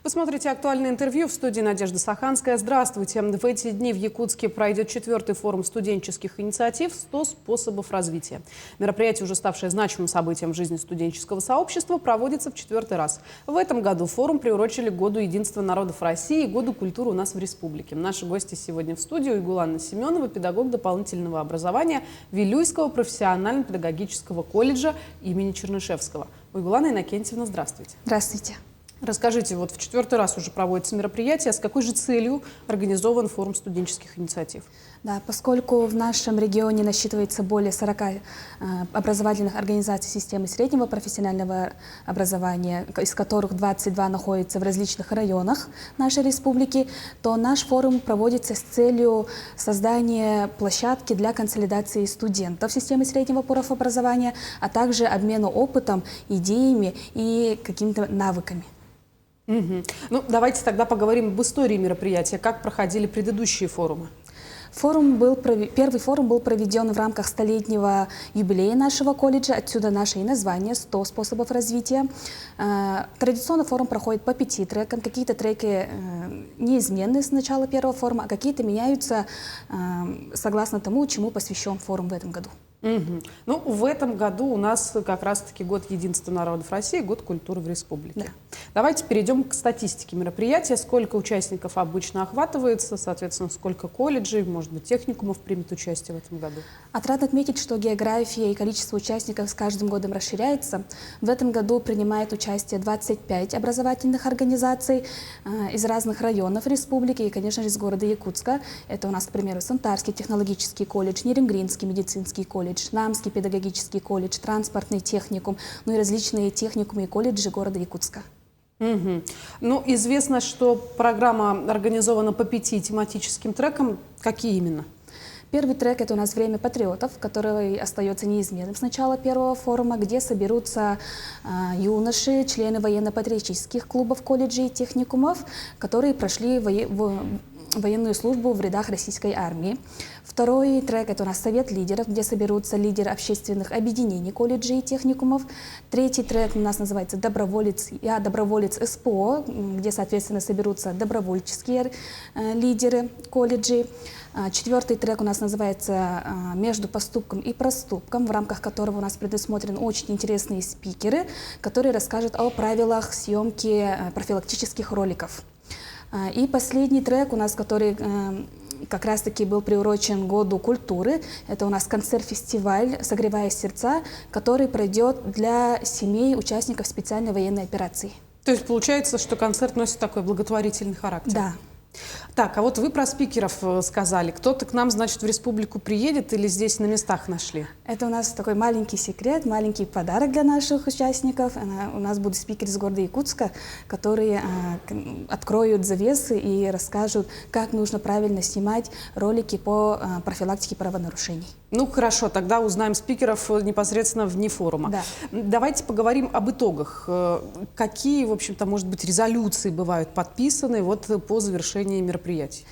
Вы смотрите «Актуальное интервью», в студии Надежда Саханская. Здравствуйте. В эти дни в Якутске пройдет 4-й форум студенческих инициатив «100 способов развития». Мероприятие, уже ставшее значимым событием в жизни студенческого сообщества, проводится в 4-й раз. В этом году форум приурочили к Году единства народов России и Году культуры у нас в республике. Наши гости сегодня в студии: Игулана Семенова, педагог дополнительного образования Вилюйского профессионально-педагогического колледжа имени Чернышевского. Игулана Иннокентьевна, здравствуйте. Здравствуйте. Расскажите, вот в 4-й раз уже проводится мероприятие. С какой же целью организован форум студенческих инициатив? Да, поскольку в нашем регионе насчитывается более 40 образовательных организаций системы среднего профессионального образования, из которых 22 находятся в различных районах нашей республики, то наш форум проводится с целью создания площадки для консолидации студентов системы среднего профобразования, а также обмена опытом, идеями и какими-то навыками. Ну, давайте тогда поговорим об истории мероприятия. Как проходили предыдущие форумы? Первый форум был проведен в рамках столетнего юбилея нашего колледжа, отсюда наше и название «100 способов развития». Традиционно форум проходит по 5 трекам. Какие-то треки неизменны с начала первого форума, а какие-то меняются согласно тому, чему посвящен форум в этом году. Ну, в этом году у нас как раз-таки Год единства народов России, Год культуры в республике. Да. Давайте перейдем к статистике мероприятия. Сколько участников обычно охватывается, соответственно, сколько колледжей, может быть, техникумов примет участие в этом году? Отрадно отметить, что география и количество участников с каждым годом расширяется. В этом году принимает участие 25 образовательных организаций из разных районов республики и, конечно же, из города Якутска. Это у нас, к примеру, Сантарский технологический колледж, Неремгринский медицинский колледж, Намский педагогический колледж, транспортный техникум, ну и различные техникумы и колледжи города Якутска. Ну, известно, что программа организована по 5 тематическим трекам. Какие именно? Первый трек — это у нас «Время патриотов», который остается неизменным с начала первого форума, где соберутся юноши, члены военно-патриотических клубов, колледжей и техникумов, которые прошли военную службу в рядах российской армии. Второй трек — это у нас «Совет лидеров», где соберутся лидеры общественных объединений, колледжей и техникумов. Третий трек у нас называется «Доброволец». Я доброволец СПО, где, соответственно, соберутся добровольческие лидеры колледжей. Четвертый трек у нас называется «Между поступком и проступком», в рамках которого у нас предусмотрены очень интересные спикеры, которые расскажут о правилах съемки профилактических роликов. И последний трек у нас, который как раз-таки был приурочен Году культуры, это у нас концерт-фестиваль «Согревая сердца», который пройдет для семей участников специальной военной операции. То есть получается, что концерт носит такой благотворительный характер? Да. Так, а вот вы про спикеров сказали. Кто-то к нам, значит, в республику приедет или здесь на местах нашли? Это у нас такой маленький секрет, маленький подарок для наших участников. У нас будут спикеры из города Якутска, которые откроют завесы и расскажут, как нужно правильно снимать ролики по профилактике правонарушений. Ну, хорошо, тогда узнаем спикеров непосредственно вне форума. Да. Давайте поговорим об итогах. Какие, в общем-то, может быть, резолюции бывают подписаны вот по завершении мероприятий?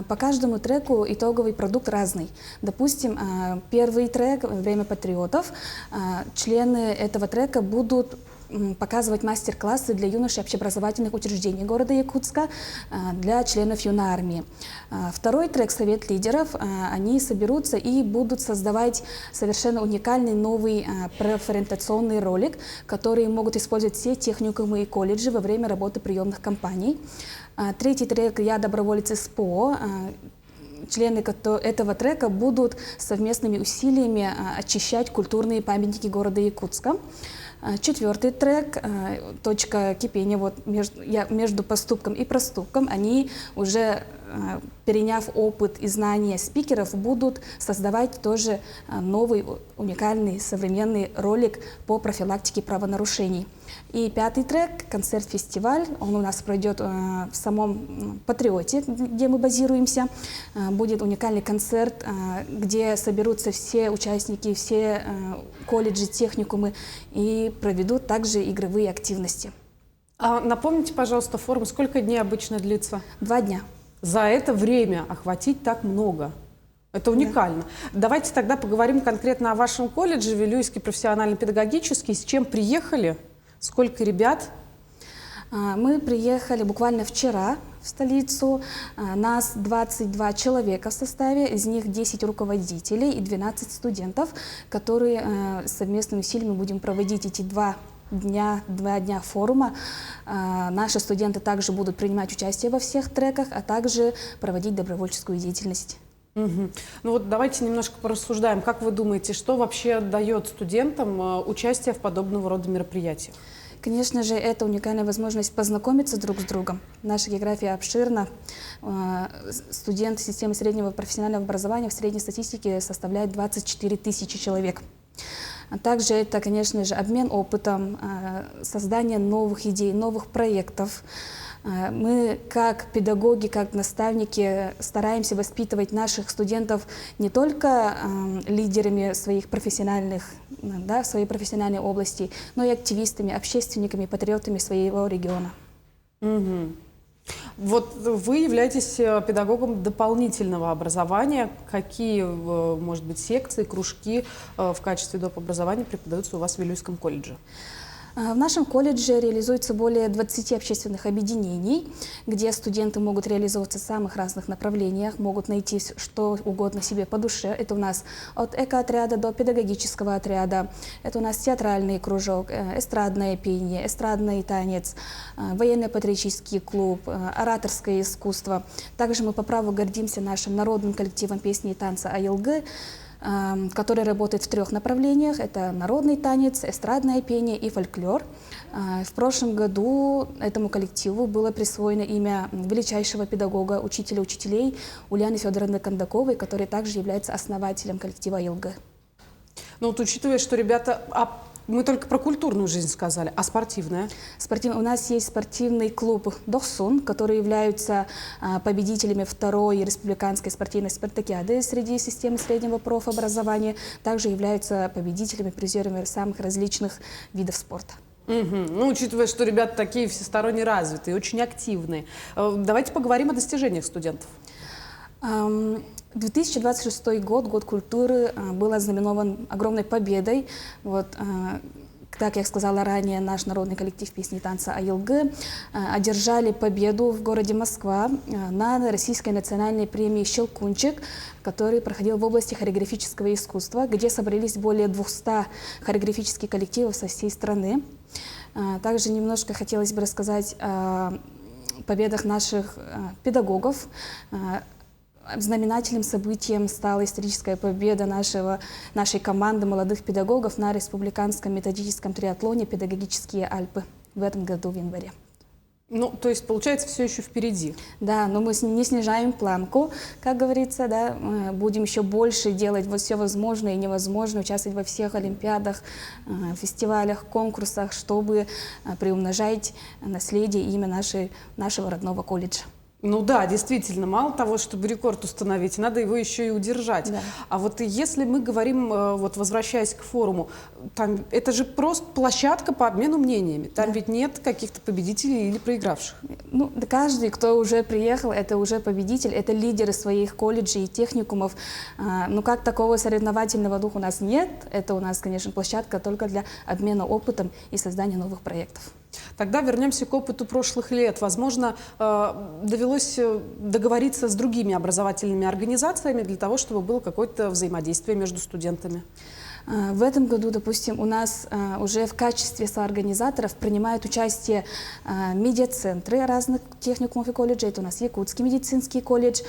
По каждому треку итоговый продукт разный. Допустим, первый трек «Время патриотов». Члены этого трека будут показывать мастер-классы для юношей общеобразовательных учреждений города Якутска, для членов юной армии. Второй трек «Совет лидеров». Они соберутся и будут создавать совершенно уникальный новый профориентационный ролик, который могут использовать все техникумы и колледжи во время работы приемных кампаний. Третий трек «Я доброволец СПО». Члены этого трека будут совместными усилиями очищать культурные памятники города Якутска. Четвертый трек «Точка кипения», вот между поступком и проступком, они уже, переняв опыт и знания спикеров, будут создавать тоже новый, уникальный, современный ролик по профилактике правонарушений. И пятый трек «Концерт-фестиваль», он у нас пройдет в самом Патриоте, где мы базируемся. Будет уникальный концерт, где соберутся все участники, все колледжи, техникумы и проведут также игровые активности. А напомните, пожалуйста, форум сколько дней обычно длится? 2 дня. За это время охватить так много. Это уникально. Да. Давайте тогда поговорим конкретно о вашем колледже, Вилюйский профессионально-педагогический. С чем приехали? Сколько ребят? Мы приехали буквально вчера в столицу. Нас 22 человека в составе, из них 10 руководителей и 12 студентов, которые совместными усилиями будем проводить эти два дня форума. Наши студенты также будут принимать участие во всех треках, а также проводить добровольческую деятельность. Ну вот давайте немножко порассуждаем. Как вы думаете, что вообще дает студентам участие в подобного рода мероприятиях? Конечно же, это уникальная возможность познакомиться друг с другом. Наша география обширна. Студенты системы среднего профессионального образования в средней статистике составляет 24 тысячи человек. А также это, конечно же, обмен опытом, создание новых идей, новых проектов. Мы, как педагоги, как наставники, стараемся воспитывать наших студентов не только лидерами своих профессиональных, в своей профессиональной области, но и активистами, общественниками, патриотами своего региона. Вот вы являетесь педагогом дополнительного образования. Какие, может быть, секции, кружки в качестве доп. Образования преподаются у вас в Вилюйском колледже? В нашем колледже реализуется более 20 общественных объединений, где студенты могут реализовываться в самых разных направлениях, могут найти что угодно себе по душе. Это у нас от эко-отряда до педагогического отряда. Это у нас театральный кружок, эстрадное пение, эстрадный танец, военно-патриотический клуб, ораторское искусство. Также мы по праву гордимся нашим народным коллективом песни и танца АЕЛГ, который работает в 3 направлениях. Это народный танец, эстрадное пение и фольклор. В прошлом году этому коллективу было присвоено имя величайшего педагога, учителя учителей Ульяны Федоровны Кондаковой, который также является основателем коллектива АЕЛГ. Ну вот учитывая, что ребята... Мы только про культурную жизнь сказали, а спортивная? У нас есть спортивный клуб «Дохсун», которые являются победителями 2-й республиканской спортивной спартакиады среди системы среднего профобразования, также являются победителями, призерами самых различных видов спорта. Ну, учитывая, что ребята такие всесторонне развитые, очень активные, давайте поговорим о достижениях студентов. 2026 год, год культуры, был ознаменован огромной победой. Как я сказала ранее, наш народный коллектив песни и танца АЕЛГ одержали победу в городе Москва на Российской национальной премии «Щелкунчик», который проходил в области хореографического искусства, где собрались более 200 хореографических коллективов со всей страны. Также немножко хотелось бы рассказать о победах наших педагогов. Знаменательным событием стала историческая победа нашей команды молодых педагогов на республиканском методическом триатлоне «Педагогические Альпы» в этом году, в январе. Ну, то есть, получается, все еще впереди. Да, но мы не снижаем планку, как говорится, да, мы будем еще больше делать все возможное и невозможное, участвовать во всех олимпиадах, фестивалях, конкурсах, чтобы приумножать наследие и имя нашего родного колледжа. Ну да, действительно, мало того, чтобы рекорд установить, надо его еще и удержать. Да. А вот если мы говорим, вот возвращаясь к форуму, там, это же просто площадка по обмену мнениями. Там ведь нет каких-то победителей или проигравших. Ну, каждый, кто уже приехал, это уже победитель, это лидеры своих колледжей и техникумов. Но как такого соревновательного духа у нас нет, это у нас, конечно, площадка только для обмена опытом и создания новых проектов. Тогда вернемся к опыту прошлых лет. Возможно, довелось договориться с другими образовательными организациями для того, чтобы было какое-то взаимодействие между студентами. В этом году, допустим, у нас уже в качестве соорганизаторов принимают участие медиацентры разных техникумов и колледжей. Это у нас Якутский медицинский колледж,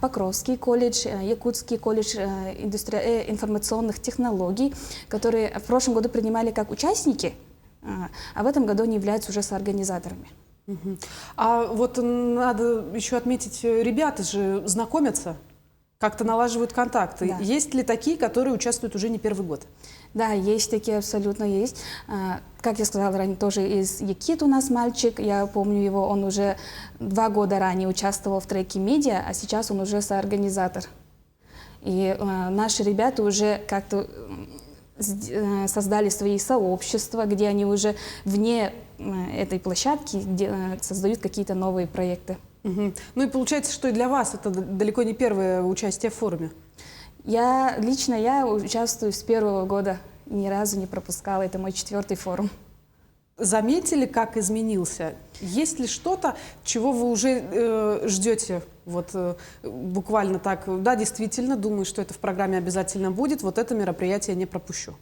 Покровский колледж, Якутский колледж информационных технологий, которые в прошлом году принимали как участники, а в этом году они являются уже соорганизаторами. А вот надо еще отметить, ребята же знакомятся, как-то налаживают контакты. Да. Есть ли такие, которые участвуют уже не первый год? Да, есть такие, абсолютно есть. Как я сказала ранее, тоже из Якиты у нас мальчик, я помню его, он уже 2 года ранее участвовал в треке «Медиа», а сейчас он уже соорганизатор. И наши ребята уже как-то создали свои сообщества, где они уже вне этой площадки, где создают какие-то новые проекты. Ну и получается, что и для вас это далеко не первое участие в форуме. Лично я участвую с 1-го года, ни разу не пропускала, это мой 4-й форум. заметили, как изменился? Есть ли что-то, чего вы уже ждете? Вот буквально так, да, действительно, думаю, что это в программе обязательно будет, вот это мероприятие не пропущу.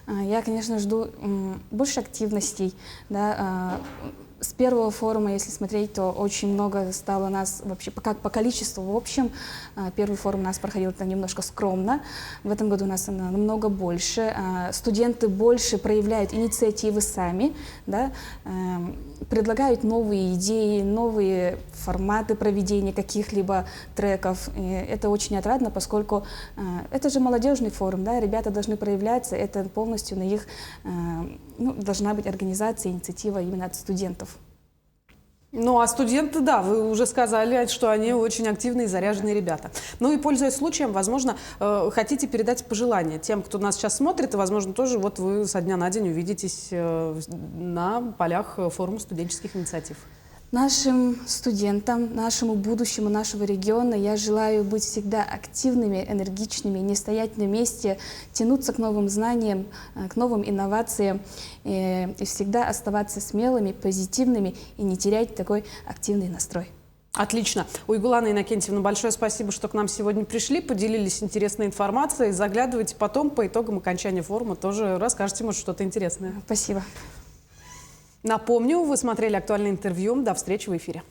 Я, конечно, жду больше активностей. Да, с первого форума, если смотреть, то очень много стало нас вообще, как по количеству в общем. Первый форум у нас проходил немножко скромно. В этом году у нас намного больше. Студенты больше проявляют инициативы сами, да, предлагают новые идеи, новые форматы проведения каких-либо треков. И это очень отрадно, поскольку это же молодежный форум, да, ребята должны проявляться, это полностью на их, должна быть организация, инициатива именно от студентов. Ну, а студенты, да, вы уже сказали, что они очень активные и заряженные ребята. Ну и, пользуясь случаем, возможно, хотите передать пожелания тем, кто нас сейчас смотрит, и, возможно, тоже вот вы со дня на день увидитесь на полях форума студенческих инициатив. Нашим студентам, нашему будущему нашего региона я желаю быть всегда активными, энергичными, не стоять на месте, тянуться к новым знаниям, к новым инновациям и всегда оставаться смелыми, позитивными и не терять такой активный настрой. Отлично. Уйгулана Иннокентьевна, большое спасибо, что к нам сегодня пришли, поделились интересной информацией. Заглядывайте потом по итогам окончания форума, тоже расскажете, может, что-то интересное. Спасибо. Напомню, вы смотрели актуальное интервью. До встречи в эфире.